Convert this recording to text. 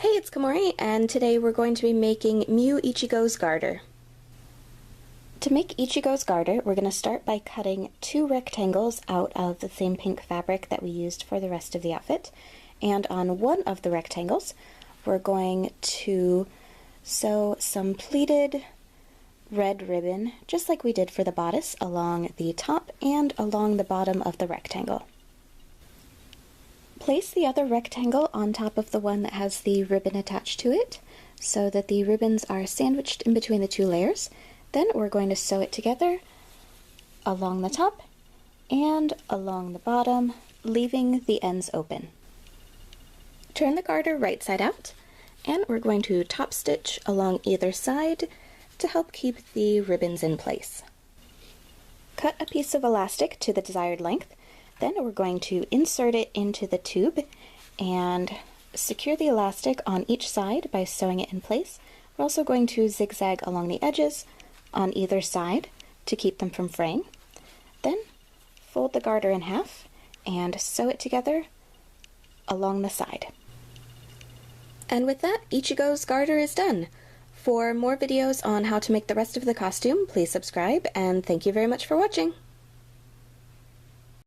Hey, it's Kamori, and today we're going to be making Mew Ichigo's Garter. To make Ichigo's Garter, we're going to start by cutting 2 rectangles out of the same pink fabric that we used for the rest of the outfit. And on one of the rectangles, we're going to sew some pleated red ribbon, just like we did for the bodice, along the top and along the bottom of the rectangle. Place the other rectangle on top of the one that has the ribbon attached to it, so that the ribbons are sandwiched in between the 2 layers. Then we're going to sew it together along the top and along the bottom, leaving the ends open. Turn the garter right side out, and we're going to top stitch along either side to help keep the ribbons in place. Cut a piece of elastic to the desired length. Then we're going to insert it into the tube and secure the elastic on each side by sewing it in place. We're also going to zigzag along the edges on either side to keep them from fraying. Then fold the garter in half and sew it together along the side. And with that, Ichigo's Garter is done. For more videos on how to make the rest of the costume, please subscribe, and thank you very much for watching!